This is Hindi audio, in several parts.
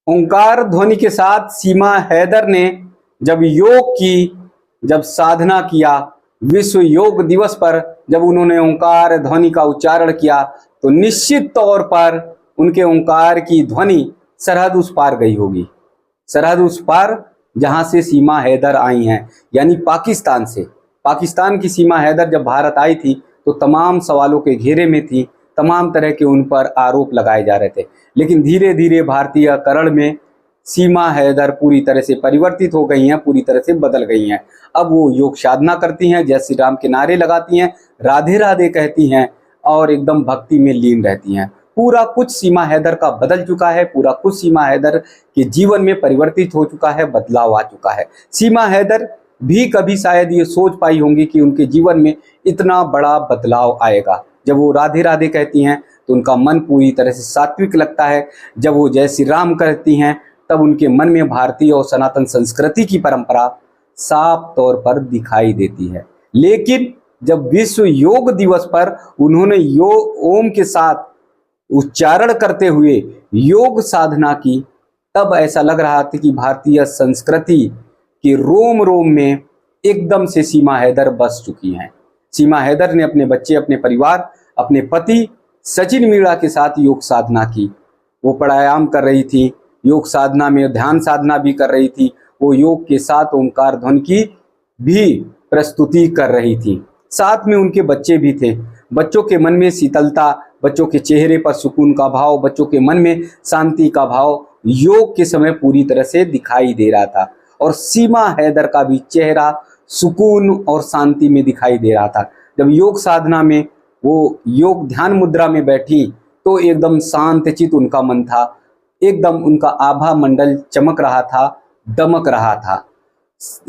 ओंकार ध्वनि के साथ सीमा हैदर ने जब योग की, जब साधना किया, विश्व योग दिवस पर जब उन्होंने ओंकार ध्वनि का उच्चारण किया तो निश्चित तौर पर उनके ओंकार की ध्वनि सरहद उस पार गई होगी। सरहद उस पार जहां से सीमा हैदर आई हैं, यानी पाकिस्तान से। पाकिस्तान की सीमा हैदर जब भारत आई थी तो तमाम सवालों के घेरे में थी, तमाम तरह के उन पर आरोप लगाए जा रहे थे। लेकिन धीरे धीरे भारतीय करण में सीमा हैदर पूरी तरह से परिवर्तित हो गई हैं, पूरी तरह से बदल गई हैं। अब वो योग साधना करती हैं, जय श्री राम के नारे लगाती हैं, राधे राधे कहती हैं और एकदम भक्ति में लीन रहती हैं। पूरा कुछ सीमा हैदर का बदल चुका है, पूरा कुछ सीमा हैदर के जीवन में परिवर्तित हो चुका है, बदलाव आ चुका है। सीमा हैदर भी कभी शायद ये सोच पाई होंगी कि उनके जीवन में इतना बड़ा बदलाव आएगा। जब वो राधे राधे कहती हैं तो उनका मन पूरी तरह से सात्विक लगता है। जब वो जय श्री राम कहती हैं तब उनके मन में भारतीय और सनातन संस्कृति की परंपरा साफ तौर पर दिखाई देती है। लेकिन जब विश्व योग दिवस पर उन्होंने योग ओम के साथ उच्चारण करते हुए योग साधना की, तब ऐसा लग रहा था कि भारतीय संस्कृति के रोम रोम में एकदम से सीमा हैदर बस चुकी हैं। सीमा हैदर ने अपने बच्चे, अपने परिवार, अपने पति सचिन मीणा के साथ योग साधना की। वो प्राणायाम कर रही थी, योग साधना में ध्यान साधना भी कर रही थी, वो योग के साथ ओंकार ध्वनि की भी प्रस्तुति कर रही थी। साथ में उनके बच्चे भी थे। बच्चों के मन में शीतलता, बच्चों के चेहरे पर सुकून का भाव, बच्चों के मन में शांति का भाव योग के समय पूरी तरह से दिखाई दे रहा था। और सीमा हैदर का भी चेहरा सुकून और शांति में दिखाई दे रहा था। जब योग साधना में वो योग ध्यान मुद्रा में बैठी तो एकदम शांत चित उनका मन था, एकदम उनका आभा मंडल चमक रहा था, दमक रहा था।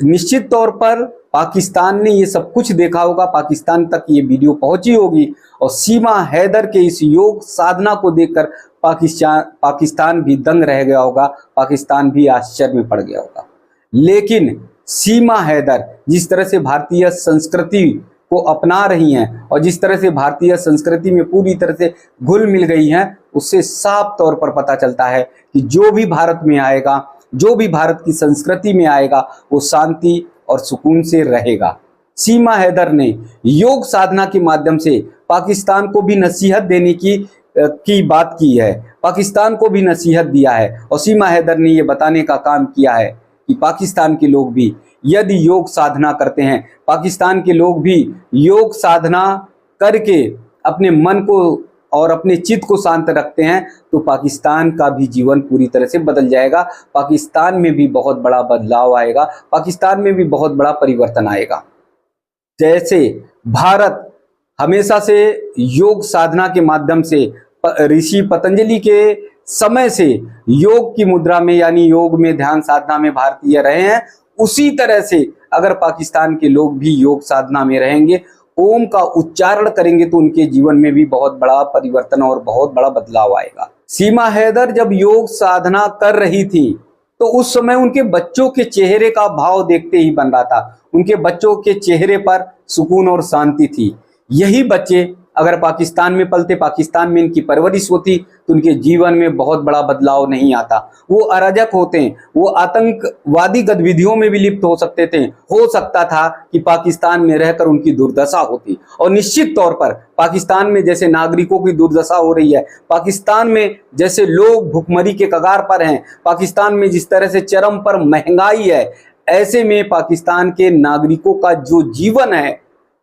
निश्चित तौर पर पाकिस्तान ने ये सब कुछ देखा होगा, पाकिस्तान तक ये वीडियो पहुंची होगी और सीमा हैदर के इस योग साधना को देखकर पाकिस्तान भी दंग रह गया होगा, पाकिस्तान भी आश्चर्य में पड़ गया होगा। लेकिन सीमा हैदर जिस तरह से भारतीय संस्कृति को अपना रही हैं और जिस तरह से भारतीय संस्कृति में पूरी तरह से घुल मिल गई हैं, उससे साफ तौर पर पता चलता है कि जो भी भारत में आएगा, जो भी भारत की संस्कृति में आएगा, वो शांति और सुकून से रहेगा। सीमा हैदर ने योग साधना के माध्यम से पाकिस्तान को भी नसीहत देने की बात की है, पाकिस्तान को भी नसीहत दिया है। और सीमा हैदर ने ये बताने का काम किया है कि पाकिस्तान के लोग भी यदि योग साधना करते हैं, पाकिस्तान के लोग भी योग साधना करके अपने मन को और अपने चित्त को शांत रखते हैं, तो पाकिस्तान का भी जीवन पूरी तरह से बदल जाएगा। पाकिस्तान में भी बहुत बड़ा बदलाव आएगा, पाकिस्तान में भी बहुत बड़ा परिवर्तन आएगा। जैसे भारत हमेशा से योग साधना के माध्यम से ऋषि पतंजलि के समय से योग की मुद्रा में यानी योग में ध्यान साधना में भारतीय रहे हैं, उसी तरह से अगर पाकिस्तान के लोग भी योग साधना में रहेंगे, ओम का उच्चारण करेंगे, तो उनके जीवन में भी बहुत बड़ा परिवर्तन और बहुत बड़ा बदलाव आएगा। सीमा हैदर जब योग साधना कर रही थी तो उस समय उनके बच्चों के चेहरे का भाव देखते ही बन रहा था। उनके बच्चों के चेहरे पर सुकून और शांति थी। यही बच्चे अगर पाकिस्तान में पलते, पाकिस्तान में इनकी परवरिश होती, तो उनके जीवन में बहुत बड़ा बदलाव नहीं आता। वो अराजक होते हैं, वो आतंकवादी गतिविधियों में भी लिप्त हो सकते थे। हो सकता था कि पाकिस्तान में रहकर उनकी दुर्दशा होती। और निश्चित तौर पर पाकिस्तान में जैसे नागरिकों की दुर्दशा हो रही है, पाकिस्तान में जैसे लोग भुखमरी के कगार पर हैं, पाकिस्तान में जिस तरह से चरम पर महंगाई है, ऐसे में पाकिस्तान के नागरिकों का जो जीवन है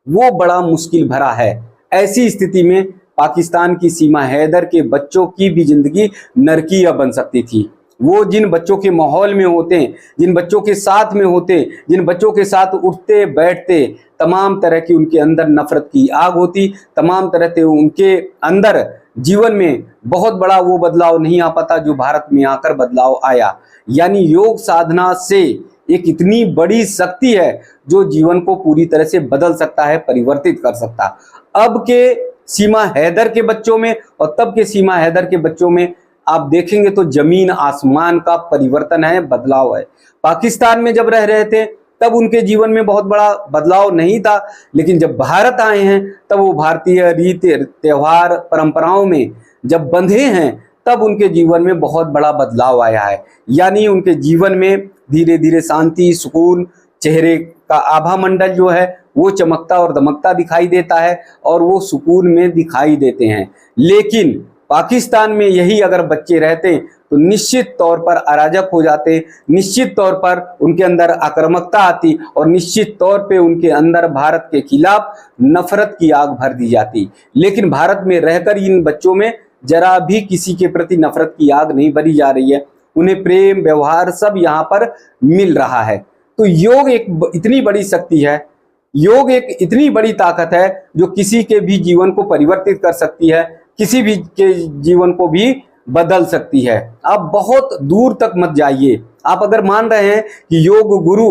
वो बड़ा मुश्किल भरा है। ऐसी स्थिति में पाकिस्तान की सीमा हैदर के बच्चों की भी जिंदगी नरकीय बन सकती थी। वो जिन बच्चों के माहौल में होते, जिन बच्चों के साथ में होते, जिन बच्चों के साथ उठते बैठते, तमाम तरह की उनके अंदर नफरत की आग होती, तमाम तरह से उनके अंदर जीवन में बहुत बड़ा वो बदलाव नहीं आ पाता जो भारत में आकर बदलाव आया। यानी योग साधना से एक इतनी बड़ी शक्ति है जो जीवन को पूरी तरह से बदल सकता है, परिवर्तित कर सकता है। अब के सीमा हैदर के बच्चों में और तब के सीमा हैदर के बच्चों में आप देखेंगे तो जमीन आसमान का परिवर्तन है, बदलाव है। पाकिस्तान में जब रह रहे थे तब उनके जीवन में बहुत बड़ा बदलाव नहीं था, लेकिन जब भारत आए हैं तब वो भारतीय रीति त्योहार परंपराओं में जब बंधे हैं, तब उनके जीवन में बहुत बड़ा बदलाव आया है। यानी उनके जीवन में धीरे धीरे शांति, सुकून, चेहरे का आभा मंडल जो है वो चमकता और दमकता दिखाई देता है और वो सुकून में दिखाई देते हैं। लेकिन पाकिस्तान में यही अगर बच्चे रहते तो निश्चित तौर पर अराजक हो जाते, निश्चित तौर पर उनके अंदर आक्रामकता आती और निश्चित तौर पे उनके अंदर भारत के खिलाफ नफरत की आग भर दी जाती। लेकिन भारत में रहकर इन बच्चों में जरा भी किसी के प्रति नफरत की आग नहीं भरी जा रही है, उन्हें प्रेम, व्यवहार सब यहाँ पर मिल रहा है। तो योग एक इतनी बड़ी शक्ति है, योग एक इतनी बड़ी ताकत है जो किसी के भी जीवन को परिवर्तित कर सकती है, किसी भी के जीवन को भी बदल सकती है। आप बहुत दूर तक मत जाइए। आप अगर मान रहे हैं कि योग गुरु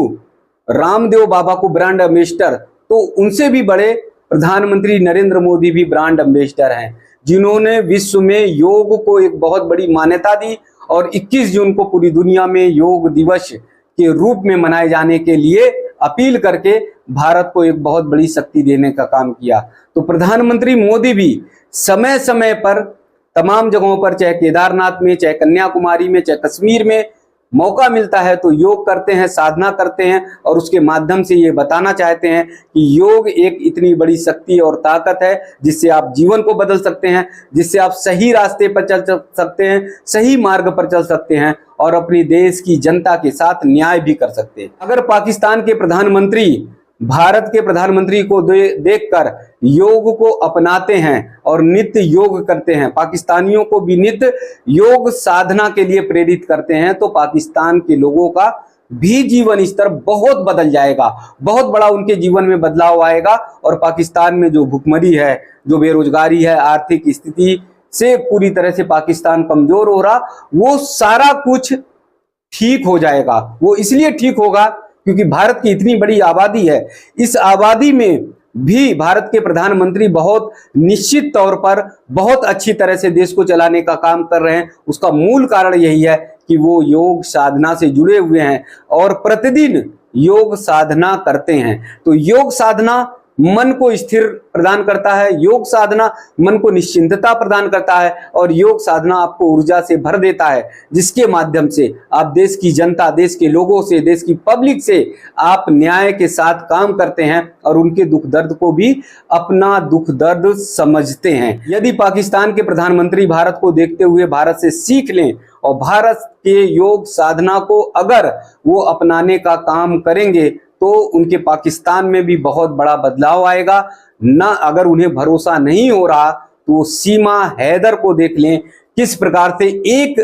रामदेव बाबा को ब्रांड एम्बेसडर, तो उनसे भी बड़े प्रधानमंत्री नरेंद्र मोदी भी ब्रांड एम्बेसडर हैं, जिन्होंने विश्व में योग को एक बहुत बड़ी मान्यता दी और 21 जून को पूरी दुनिया में योग दिवस के रूप में मनाए जाने के लिए अपील करके भारत को एक बहुत बड़ी शक्ति देने का काम किया। तो प्रधानमंत्री मोदी भी समय समय पर तमाम जगहों पर, चाहे केदारनाथ में, चाहे कन्याकुमारी में, चाहे कश्मीर में मौका मिलता है तो योग करते हैं, साधना करते हैं और उसके माध्यम से ये बताना चाहते हैं कि योग एक इतनी बड़ी शक्ति और ताकत है जिससे आप जीवन को बदल सकते हैं, जिससे आप सही रास्ते पर चल सकते हैं, सही मार्ग पर चल सकते हैं और अपने देश की जनता के साथ न्याय भी कर सकते हैं। अगर पाकिस्तान के प्रधानमंत्री भारत के प्रधानमंत्री को देखकर योग को अपनाते हैं और नित्य योग करते हैं, पाकिस्तानियों को भी नित्य योग साधना के लिए प्रेरित करते हैं, तो पाकिस्तान के लोगों का भी जीवन स्तर बहुत बदल जाएगा, बहुत बड़ा उनके जीवन में बदलाव आएगा और पाकिस्तान में जो भुखमरी है, जो बेरोजगारी है, आर्थिक स्थिति से पूरी तरह से पाकिस्तान कमजोर हो रहा, वो सारा कुछ ठीक हो जाएगा। वो इसलिए ठीक होगा क्योंकि भारत की इतनी बड़ी आबादी है, इस आबादी में भी भारत के प्रधानमंत्री बहुत निश्चित तौर पर बहुत अच्छी तरह से देश को चलाने का काम कर रहे हैं। उसका मूल कारण यही है कि वो योग साधना से जुड़े हुए हैं और प्रतिदिन योग साधना करते हैं। तो योग साधना मन को स्थिर प्रदान करता है, योग साधना मन को निश्चिंतता प्रदान करता है और योग साधना आपको ऊर्जा से भर देता है, जिसके माध्यम से आप देश की जनता, देश के लोगों से, देश की पब्लिक से आप न्याय के साथ काम करते हैं और उनके दुख दर्द को भी अपना दुख दर्द समझते हैं। यदि पाकिस्तान के प्रधानमंत्री भारत को देखते हुए भारत से सीख लें और भारत के योग साधना को अगर वो अपनाने का काम करेंगे तो उनके पाकिस्तान में भी बहुत बड़ा बदलाव आएगा। ना अगर उन्हें भरोसा नहीं हो रहा तो वो सीमा हैदर को देख लें, किस प्रकार से एक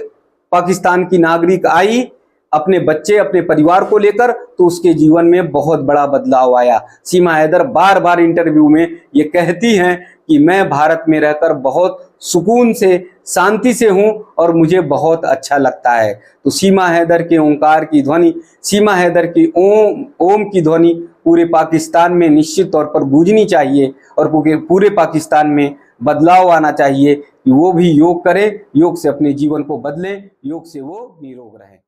पाकिस्तान की नागरिक आई अपने बच्चे, अपने परिवार को लेकर, तो उसके जीवन में बहुत बड़ा बदलाव आया। सीमा हैदर बार बार इंटरव्यू में ये कहती हैं कि मैं भारत में रहकर बहुत सुकून से, शांति से हूं और मुझे बहुत अच्छा लगता है। तो सीमा हैदर के ओंकार की ध्वनि, सीमा हैदर की ओम की ध्वनि पूरे पाकिस्तान में निश्चित तौर पर गूंजनी चाहिए और पूरे पाकिस्तान में बदलाव आना चाहिए कि वो भी योग करें, योग से अपने जीवन को बदलें, योग से वो निरोग रहें।